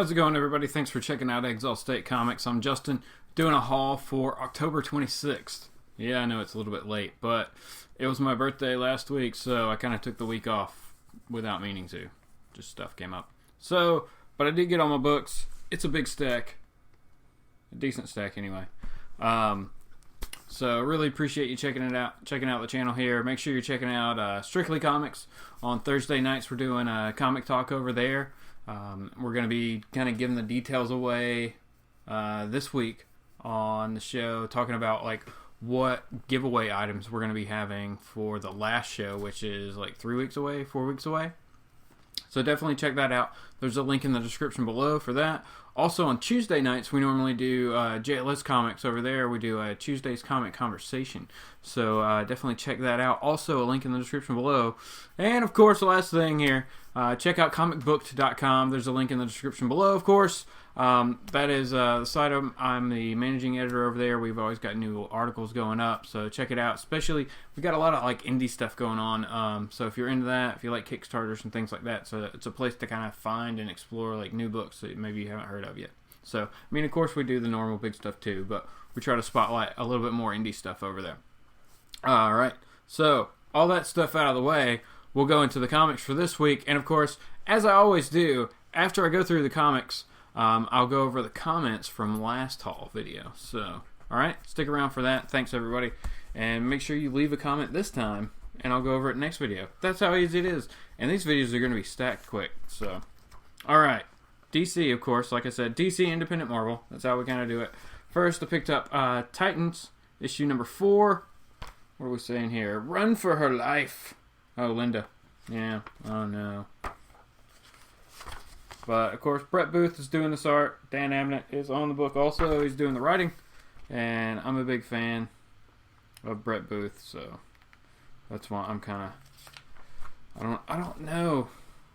how's it going, everybody? Thanks for checking out Exilestate Comics. I'm Justin, doing a haul for October 26th. Yeah, I know it's a little bit late, but it was my birthday last week, so I kind of took the week off without meaning to. Just stuff came up. So, but I did get all my books. It's a big stack. A decent stack, anyway. So, really appreciate you checking out the channel here. Make sure you're checking out Strictly Comics. On Thursday nights, we're doing a comic talk over there. We're going to be kind of giving the details away this week on the show, talking about like what giveaway items we're going to be having for the last show, which is like 4 weeks away. So definitely check that out. There's a link in the description below for that. Also on Tuesday nights, we normally do JLS Comics over there. We do a Tuesday's ComiConversation. So definitely check that out. Also a link in the description below. And of course, the last thing here, check out comicbooked.com. There's a link in the description below, of course. That is the site I'm the managing editor over there. We've always got new articles going up, so check it out. Especially, we've got a lot of like indie stuff going on. So if you're into that, if you like Kickstarters and things like that, so it's a place to kind of find and explore like new books that maybe you haven't heard of yet. So, I mean, of course we do the normal big stuff too, but we try to spotlight a little bit more indie stuff over there. Alright, so all that stuff out of the way, we'll go into the comics for this week. And of course, as I always do, after I go through the comics, I'll go over the comments from last haul video. So, alright, stick around for that. Thanks, everybody. And make sure you leave a comment this time, and I'll go over it next video. That's how easy it is. And these videos are going to be stacked quick. So, alright. DC, of course, like I said, DC Independent Marvel. That's how we kind of do it. First, I picked up Titans, issue number 4. What are we saying here? Run for her life. Oh, Linda. Yeah. Oh, no. But, of course, Brett Booth is doing this art. Dan Abnett is on the book also. He's doing the writing. And I'm a big fan of Brett Booth, so that's why I'm kind of... I don't know.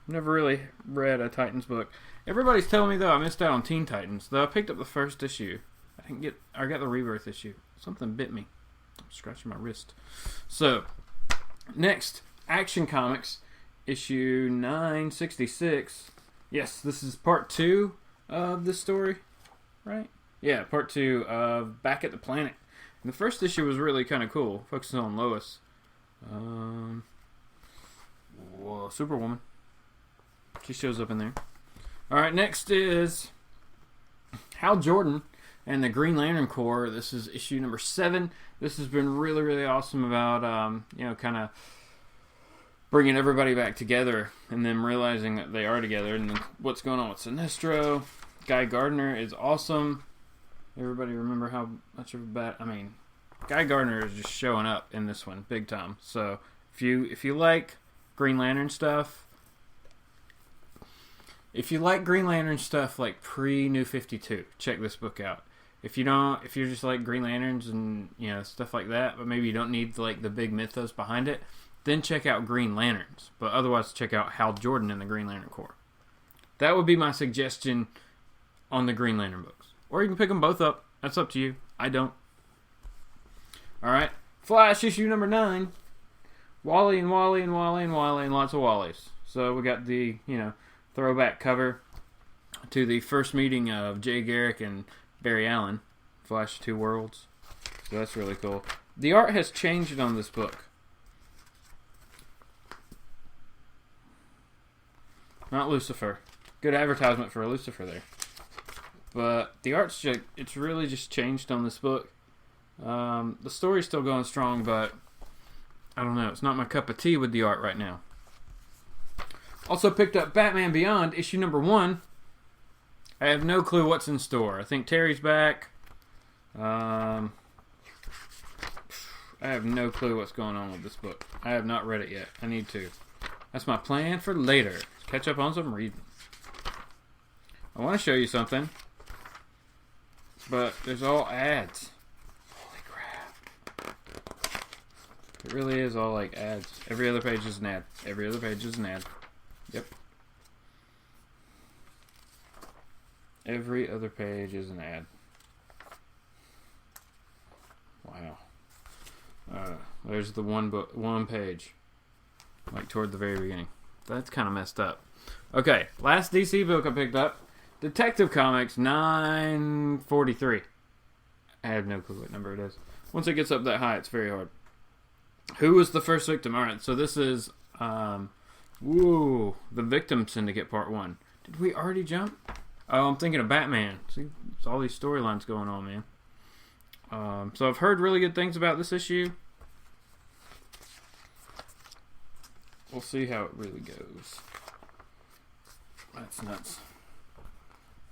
I've never really read a Titans book. Everybody's telling me, though, I missed out on Teen Titans. Though I picked up the first issue. I got the Rebirth issue. Something bit me. I'm scratching my wrist. So, next, Action Comics, issue 966. Yes, this is part 2 of this story, right? Yeah, part 2 of Back at the Planet. And the first issue was really kind of cool, focusing on Lois. Superwoman. She shows up in there. Alright, next is Hal Jordan and the Green Lantern Corps. This is issue number 7. This has been really, really awesome about, kind of bringing everybody back together and then realizing that they are together and then what's going on with Sinestro. Guy Gardner is awesome. Everybody remember how much of a bad... I mean, Guy Gardner is just showing up in this one big time. So if you like Green Lantern stuff... If you like Green Lantern stuff like pre-New 52, check this book out. If you're just like Green Lanterns and stuff like that, but maybe you don't need like the big mythos behind it, then check out Green Lanterns. But otherwise, check out Hal Jordan and the Green Lantern Corps. That would be my suggestion on the Green Lantern books. Or you can pick them both up. That's up to you. I don't. All right, Flash issue number 9. Wally and Wally and Wally and Wally and lots of Wallies. So we got the throwback cover to the first meeting of Jay Garrick and Barry Allen, Flash 2 Worlds. So that's really cool. The art has changed on this book. Not Lucifer. Good advertisement for Lucifer there. But the art's it's really just changed on this book. The story's still going strong, but I don't know. It's not my cup of tea with the art right now. Also picked up Batman Beyond, issue number 1. I have no clue what's in store. I think Terry's back. I have no clue what's going on with this book. I have not read it yet. I need to. That's my plan for later. Catch up on some reading. I want to show you something, but there's all ads. Holy crap. It really is all like ads. Every other page is an ad. Every other page is an ad. Yep. Every other page is an ad. Wow. There's the one page. Like toward the very beginning. That's kind of messed up. Okay, last DC book I picked up. Detective Comics 943. I have no clue what number it is. Once it gets up that high, it's very hard. Who was the first victim? Alright, so this is The Victim Syndicate Part 1. Did we already jump? Oh, I'm thinking of Batman. See, there's all these storylines going on, man. So I've heard really good things about this issue. We'll see how it really goes. That's nuts.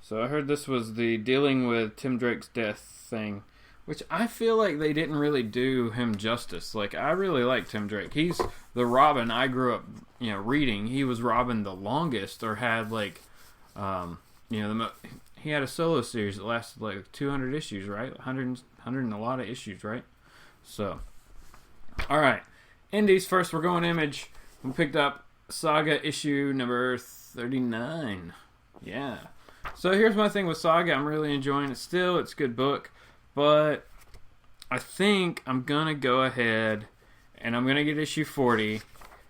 So I heard this was the dealing with Tim Drake's death thing, which I feel like they didn't really do him justice. Like, I really like Tim Drake. He's the Robin I grew up, reading. He was Robin the longest, or had like, he had a solo series that lasted like 200 issues, right? 100 and a lot of issues, right? So, all right. Indies first. We're going Image. We picked up Saga issue number 39. Yeah. So here's my thing with Saga. I'm really enjoying it still. It's a good book. But I think I'm going to go ahead and I'm going to get issue 40.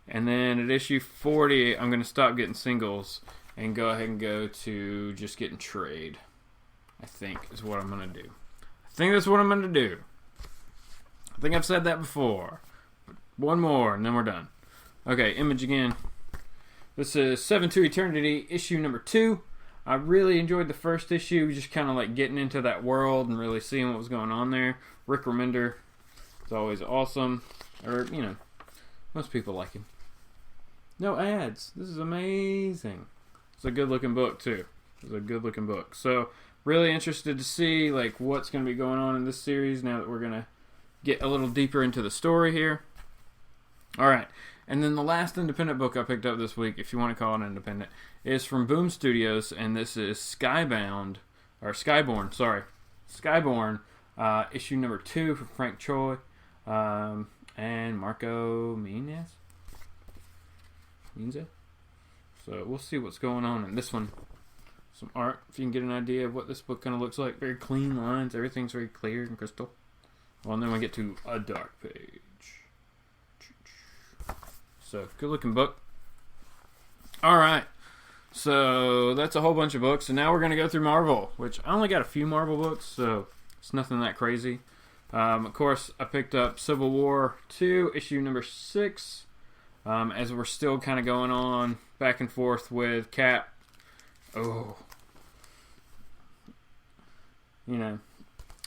And then at issue 40, I'm going to stop getting singles and go ahead and go to just getting trade. I think is what I'm going to do. I think that's what I'm going to do. I think I've said that before. But one more and then we're done. Okay, Image again. This is 7 to Eternity, issue number 2. I really enjoyed the first issue, just kind of like getting into that world and really seeing what was going on there. Rick Remender is always awesome. Or, most people like him. No ads. This is amazing. It's a good looking book, too. It's a good looking book. So, really interested to see like what's going to be going on in this series now that we're going to get a little deeper into the story here. Alright. And then the last independent book I picked up this week, if you want to call it independent, is from Boom Studios, and this is Skyborn, issue number 2 from Frank Choi, and Marco Minez. So we'll see what's going on in this one. Some art, if you can get an idea of what this book kind of looks like. Very clean lines, everything's very clear and crystal. Well, and then we get to a dark page. So, good looking book. Alright. So, that's a whole bunch of books. And now we're going to go through Marvel, which I only got a few Marvel books, so it's nothing that crazy. Of course, I picked up Civil War 2, issue number 6. As we're still kind of going on back and forth with Cap. Oh. And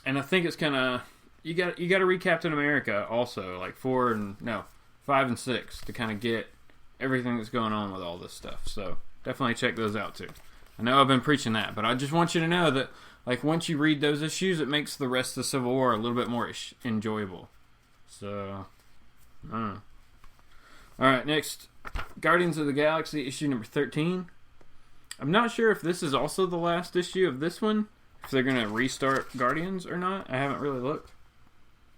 I think it's kind of... You got to read Captain America also, like 5 and 6 to kind of get everything that's going on with all this stuff. So definitely check those out too. I know I've been preaching that, but I just want you to know that like once you read those issues, it makes the rest of Civil War a little bit more enjoyable. So, all right, next, Guardians of the Galaxy issue number 13. I'm not sure if this is also the last issue of this one, if they're going to restart Guardians or not. I haven't really looked.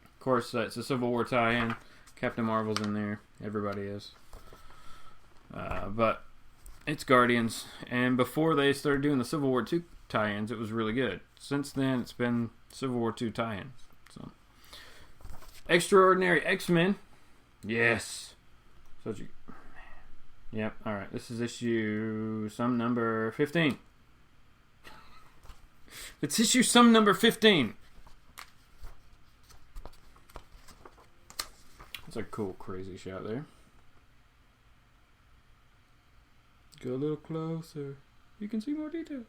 Of course, it's a Civil War tie-in. Captain Marvel's in there. Everybody is. But it's Guardians. And before they started doing the Civil War 2 tie-ins, it was really good. Since then, it's been Civil War 2 tie-ins. So, Extraordinary X-Men. Yes. Yep. Alright. This is issue number 15. It's issue number 15. That's a cool, crazy shot there. Go a little closer. You can see more detail.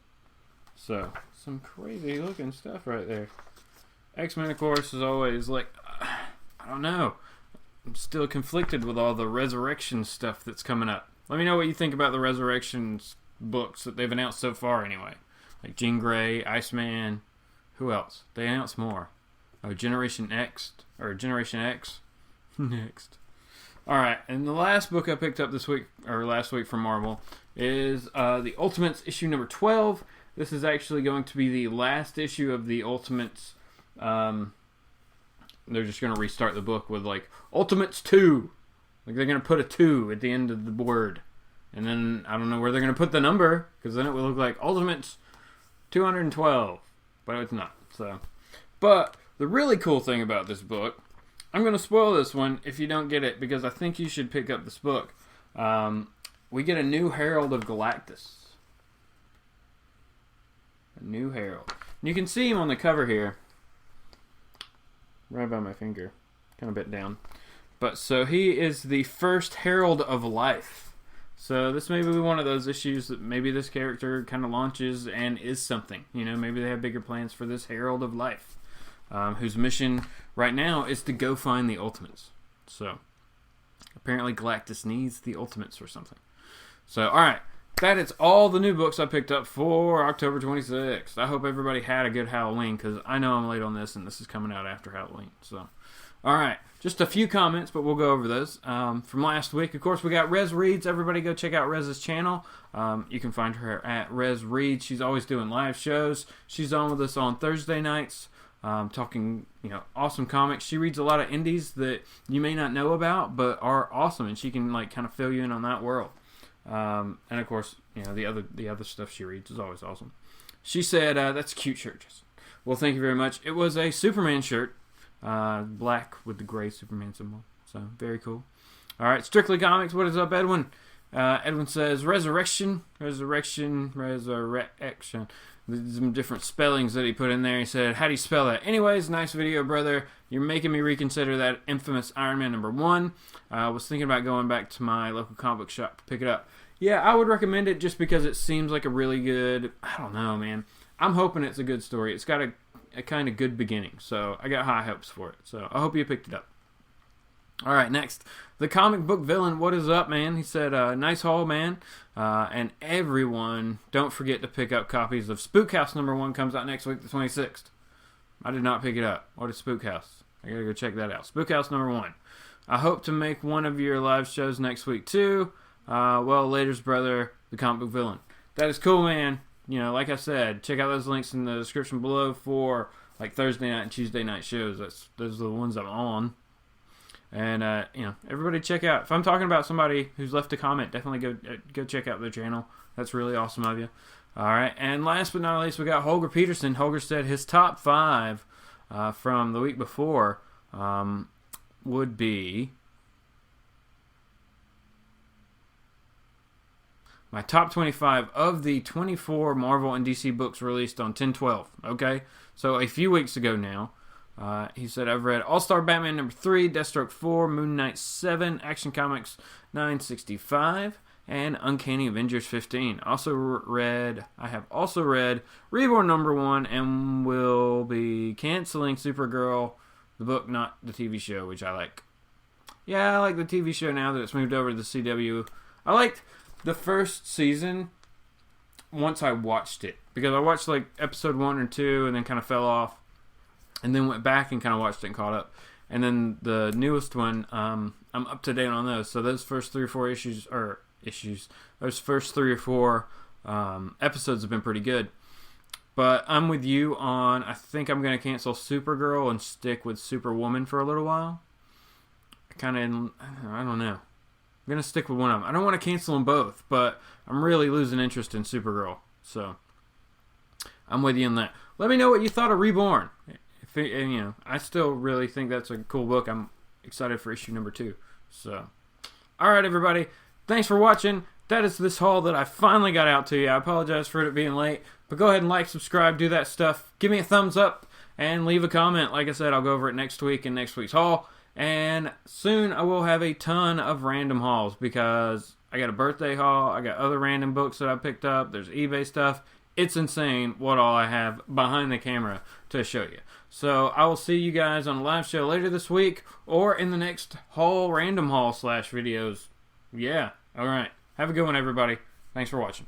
So, some crazy looking stuff right there. X-Men, of course, is always like, I don't know. I'm still conflicted with all the Resurrection stuff that's coming up. Let me know what you think about the Resurrections books that they've announced so far anyway. Like Jean Grey, Iceman. Who else? They announced more. Oh, Generation X. Next. Alright, and the last book I picked up last week from Marvel is the Ultimates issue number 12. This is actually going to be the last issue of the Ultimates. They're just going to restart the book with like Ultimates 2. Like they're going to put a 2 at the end of the word. And then I don't know where they're going to put the number, because then it will look like Ultimates 212. But it's not. But the really cool thing about this book, I'm going to spoil this one if you don't get it, because I think you should pick up this book. We get a new Herald of Galactus. New Herald. And you can see him on the cover here. Right by my finger. Kind of bit down. But so he is the first Herald of Life. So this may be one of those issues that maybe this character kind of launches and is something. You know, maybe they have bigger plans for this Herald of Life. Whose mission right now is to go find the Ultimates. So apparently Galactus needs the Ultimates or something. So, alright. That is all the new books I picked up for October 26th. I hope everybody had a good Halloween, because I know I'm late on this, and this is coming out after Halloween. So, alright. Just a few comments, but we'll go over those. From last week, of course, we got Rez Reads. Everybody go check out Rez's channel. You can find her at Rez Reads. She's always doing live shows. She's on with us on Thursday nights. Talking, awesome comics. She reads a lot of indies that you may not know about, but are awesome, and she can kind of fill you in on that world. And of course, the other stuff she reads is always awesome. She said, "That's a cute shirt, Justin." Well, thank you very much. It was a Superman shirt, black with the gray Superman symbol. So very cool. All right, Strictly Comics. What is up, Edwin? Edwin says, Resurrection. There's some different spellings that he put in there. He said, "How do you spell that?" Anyways, nice video, brother. You're making me reconsider that infamous Iron Man #1. I was thinking about going back to my local comic book shop to pick it up. Yeah, I would recommend it just because it seems like a really good, I don't know, man. I'm hoping it's a good story. It's got a kind of good beginning, so I got high hopes for it. So I hope you picked it up. All right, next. The Comic Book Villain, what is up, man? He said, nice haul, man. And everyone, don't forget to pick up copies of Spook House #1. Comes out next week, the 26th. I did not pick it up. What is Spook House? I gotta go check that out. Spook House #1. I hope to make one of your live shows next week, too. Well, later's brother, the Comic Book Villain. That is cool, man. Like I said, check out those links in the description below for Thursday night and Tuesday night shows. Those are the ones I'm on. And, everybody check out. If I'm talking about somebody who's left a comment, definitely go check out their channel. That's really awesome of you. All right. And last but not least, we got Holger Peterson. Holger said his top 5 from the week before would be my top 25 of the 24 Marvel and DC books released on 10/12. Okay? So a few weeks ago now. He said, I've read All-Star Batman #3, Deathstroke 4, Moon Knight 7, Action Comics 965, and Uncanny Avengers 15. I have also read Reborn #1 and will be canceling Supergirl, the book, not the TV show, which I like. Yeah, I like the TV show now that it's moved over to the CW. I liked the first season once I watched it, because I watched episode 1 or 2 and then kind of fell off. And then went back and kind of watched it and caught up. And then the newest one, I'm up to date on those. So those first 3 or 4 those first 3 or 4 episodes have been pretty good. But I'm with you on, I think I'm going to cancel Supergirl and stick with Superwoman for a little while. I don't know. I'm going to stick with one of them. I don't want to cancel them both, but I'm really losing interest in Supergirl. So I'm with you on that. Let me know what you thought of Reborn. I still really think that's a cool book. I'm excited for issue #2. So, all right, everybody. Thanks for watching. That is this haul that I finally got out to you. I apologize for it being late, but go ahead and subscribe, do that stuff. Give me a thumbs up and leave a comment. Like I said, I'll go over it next week in next week's haul. And soon I will have a ton of random hauls, because I got a birthday haul. I got other random books that I picked up. There's eBay stuff. It's insane what all I have behind the camera to show you. So I will see you guys on a live show later this week, or in the next random haul / videos. Yeah. All right. Have a good one, everybody. Thanks for watching.